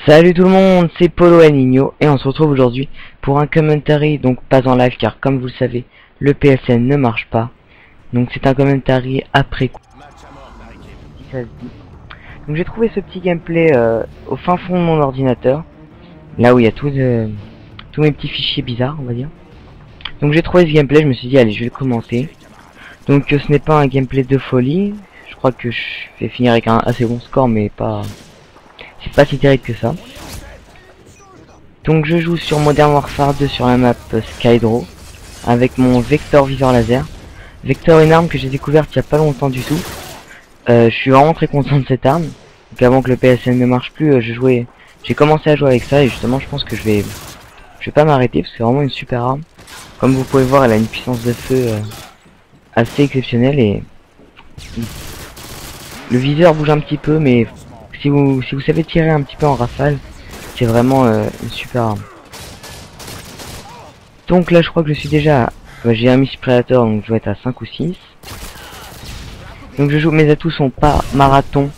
Salut tout le monde, c'est Polo Anigno et on se retrouve aujourd'hui pour un commentary, donc pas en live car comme vous le savez, le PSN ne marche pas. Donc c'est un commentary après coup, si ça se dit. Donc j'ai trouvé ce petit gameplay au fin fond de mon ordinateur, là où il y a tous mes petits fichiers bizarres on va dire. Donc j'ai trouvé ce gameplay, je me suis dit allez je vais le commenter. Donc ce n'est pas un gameplay de folie, je crois que je vais finir avec un assez bon score mais pas... c'est pas si terrible que ça. Donc je joue sur Modern Warfare 2 sur la map Skydraw avec mon Vector Viseur Laser. Vector, une arme que j'ai découverte il y a pas longtemps du tout. Je suis vraiment très content de cette arme. Donc avant que le PSN ne marche plus, j'ai commencé à jouer avec ça et justement je pense que je vais pas m'arrêter parce que c'est vraiment une super arme. Comme vous pouvez voir, elle a une puissance de feu assez exceptionnelle et le viseur bouge un petit peu, mais si vous savez tirer un petit peu en rafale, c'est vraiment une super arme. Donc là je crois que je suis déjà j'ai un missile prédateur, donc je dois être à 5 ou 6. Donc je joue, mes atouts sont pas marathon,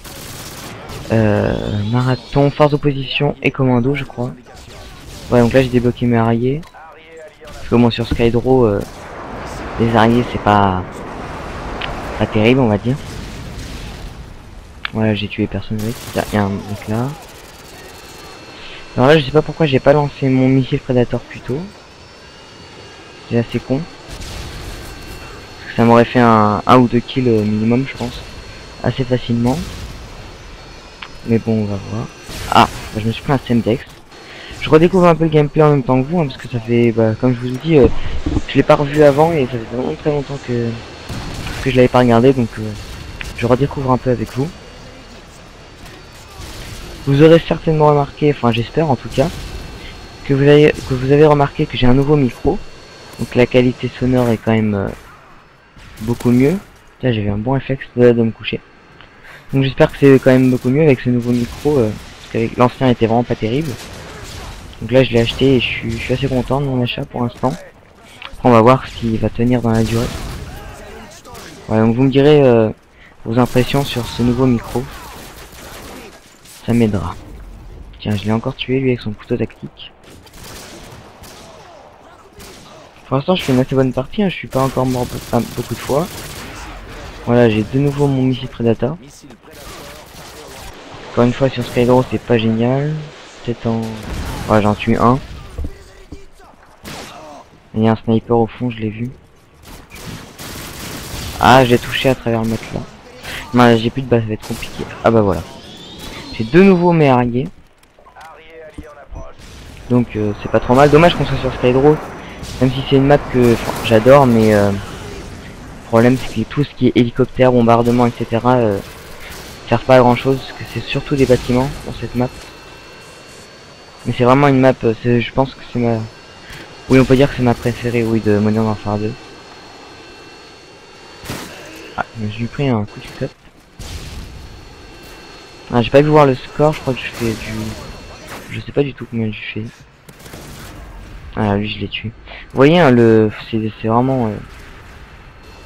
force d'opposition et commando je crois. Ouais, donc là j'ai débloqué mes araignées. Parce que bon, sur Skydraw les araignées c'est pas terrible on va dire. Voilà, j'ai tué personne avec. Il y a un mec là. Alors là je sais pas pourquoi j'ai pas lancé mon missile prédateur plus tôt. C'est assez con. Parce que ça m'aurait fait un ou deux kills minimum je pense. Assez facilement. Mais bon on va voir. Ah, bah, je me suis pris un Semtex. Je redécouvre un peu le gameplay en même temps que vous, hein, parce que ça fait, comme je vous ai dit, je l'ai pas revu avant et ça fait vraiment très longtemps que je l'avais pas regardé, donc je redécouvre un peu avec vous. Vous aurez certainement remarqué, enfin j'espère en tout cas, que vous avez remarqué que j'ai un nouveau micro, donc la qualité sonore est quand même beaucoup mieux. Là j'avais un bon réflexe de me coucher. Donc j'espère que c'est quand même beaucoup mieux avec ce nouveau micro, parce qu'avec l'ancien était vraiment pas terrible. Donc là je l'ai acheté et je suis assez content de mon achat pour l'instant. Après on va voir s'il va tenir dans la durée. Voilà, donc vous me direz vos impressions sur ce nouveau micro. Ça m'aidera. Tiens, je l'ai encore tué lui avec son couteau tactique. Pour l'instant je fais une assez bonne partie, hein. Je suis pas encore mort beaucoup de fois. Voilà, j'ai de nouveau mon missile prédateur. Encore une fois sur Skydraw c'est pas génial. Peut-être en... ouais, j'en tue un. Il y a un sniper au fond, je l'ai vu. Ah, j'ai touché à travers le matelas. Non, j'ai plus de balles, ça va être compliqué. Ah bah voilà. J'ai de nouveau mes araignées. Donc c'est pas trop mal. Dommage qu'on soit sur Skydraw. Même si c'est une map que j'adore, mais le problème c'est que tout ce qui est hélicoptère, bombardement, etc. Sert pas à grand chose, parce que c'est surtout des bâtiments dans cette map. Mais c'est vraiment une map, je pense que c'est ma... oui, on peut dire que c'est ma préférée, oui, de Modern Warfare 2. Ah, je lui ai pris un coup de scope. Ah, j'ai pas vu voir le score, je crois que je fais du... je sais pas du tout combien je fais. Ah, lui je l'ai tué. Vous voyez, hein, c'est vraiment...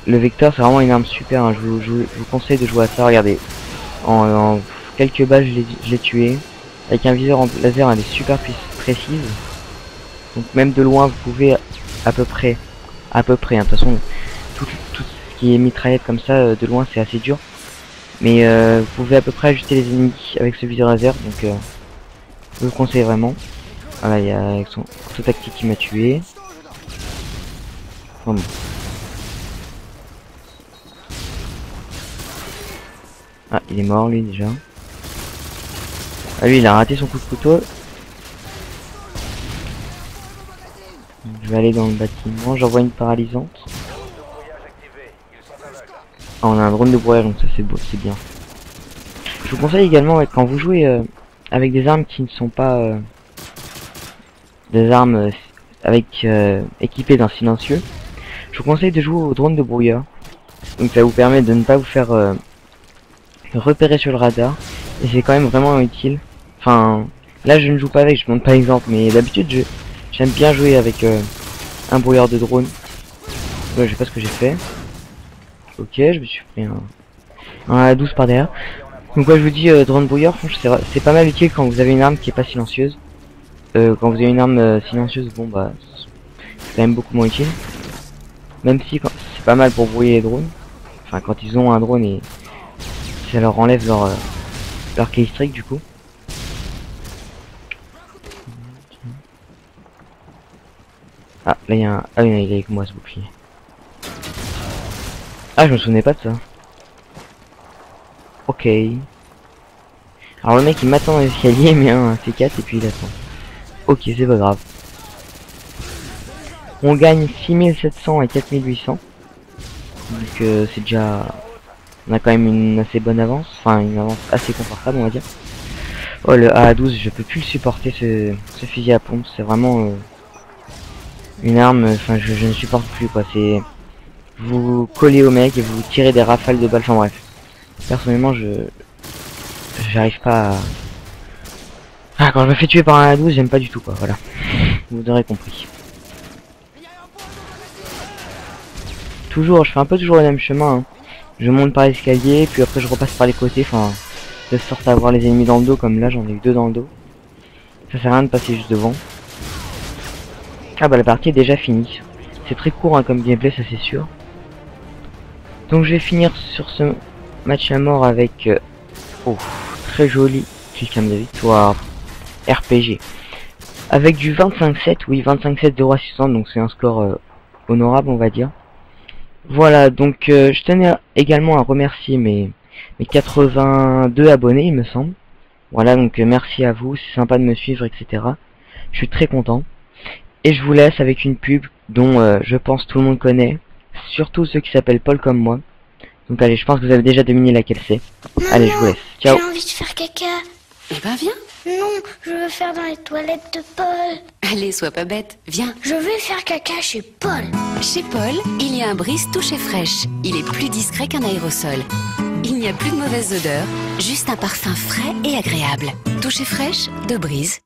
le Vector, c'est vraiment une arme super, hein. Je vous conseille de jouer à ça, regardez. En quelques balles, je l'ai tué. Avec un viseur en laser, elle est super précise. Donc même de loin, vous pouvez à peu près, hein, de toute façon, tout ce qui est mitraillette comme ça, de loin, c'est assez dur. Mais vous pouvez à peu près ajuster les ennemis avec ce viseur laser, donc je vous le conseille vraiment. Voilà, il y a avec son couteau tactique qui m'a tué. Bon. Ah, il est mort lui déjà. Ah, lui il a raté son coup de couteau. Je vais aller dans le bâtiment, j'envoie une paralysante. Ah, on a un drone de brouillage, donc ça c'est beau, c'est bien. Je vous conseille également, quand vous jouez avec des armes qui ne sont pas des armes équipées d'un silencieux, je vous conseille de jouer au drone de brouilleur. Donc ça vous permet de ne pas vous faire repérer sur le radar, et c'est quand même vraiment utile. Enfin, là je ne joue pas avec, je montre pas exemple, mais d'habitude j'aime bien jouer avec un brouilleur de drone. Ouais, je sais pas ce que j'ai fait. Ok, je me suis pris un A12 par derrière. Donc ouais, je vous dis, drone brouilleur, franchement, c'est pas mal utile quand vous avez une arme qui est pas silencieuse. Quand vous avez une arme silencieuse, bon bah, c'est quand même beaucoup moins utile. Même si c'est pas mal pour brouiller les drones. Enfin, quand ils ont un drone et ça leur enlève leur killstreak du coup. Ah, là il y a un... Ah oui, il est avec moi ce bouclier. Ah, je me souvenais pas de ça. Ok. Alors le mec il m'attend dans l'escalier, mais un C4 et puis il attend. Ok, c'est pas grave. On gagne 6700 et 4800. Donc c'est déjà... On a quand même une assez bonne avance. Enfin, une avance assez confortable, on va dire. Oh, le AA12, je peux plus le supporter, ce fusil à pompe. C'est vraiment une arme... Enfin, je ne supporte plus, quoi. C'est... Vous collez au mec et vous tirez des rafales de balles. Enfin bref. Personnellement, j'arrive pas à... Ah, quand je me fais tuer par un AA12, j'aime pas du tout, quoi. Voilà. Vous aurez compris. Toujours, je fais un peu toujours le même chemin. Hein. Je monte par l'escalier, puis après je repasse par les côtés, enfin, de sorte à avoir les ennemis dans le dos, comme là j'en ai eu deux dans le dos. Ça sert à rien de passer juste devant. Ah bah la partie est déjà finie. C'est très court hein, comme gameplay, ça c'est sûr. Donc je vais finir sur ce match à mort avec... oh, très joli killcam de victoire. RPG. Avec du 25-7, oui 25-7 0 assistant, donc c'est un score honorable on va dire. Voilà, donc je tenais également à remercier mes 82 abonnés, il me semble. Voilà, donc merci à vous, c'est sympa de me suivre, etc. Je suis très content. Et je vous laisse avec une pub dont je pense tout le monde connaît, surtout ceux qui s'appellent Paul comme moi. Donc allez, je pense que vous avez déjà deviné laquelle c'est. Allez, je vous laisse. Ciao. J'ai envie de faire caca. Eh ben viens. Non, je veux faire dans les toilettes de Paul. Allez, sois pas bête. Viens. Je vais faire caca chez Paul. Chez Paul, il y a un Breeze touché fraîche. Il est plus discret qu'un aérosol. Il n'y a plus de mauvaise odeur, juste un parfum frais et agréable. Touché fraîche de Breeze.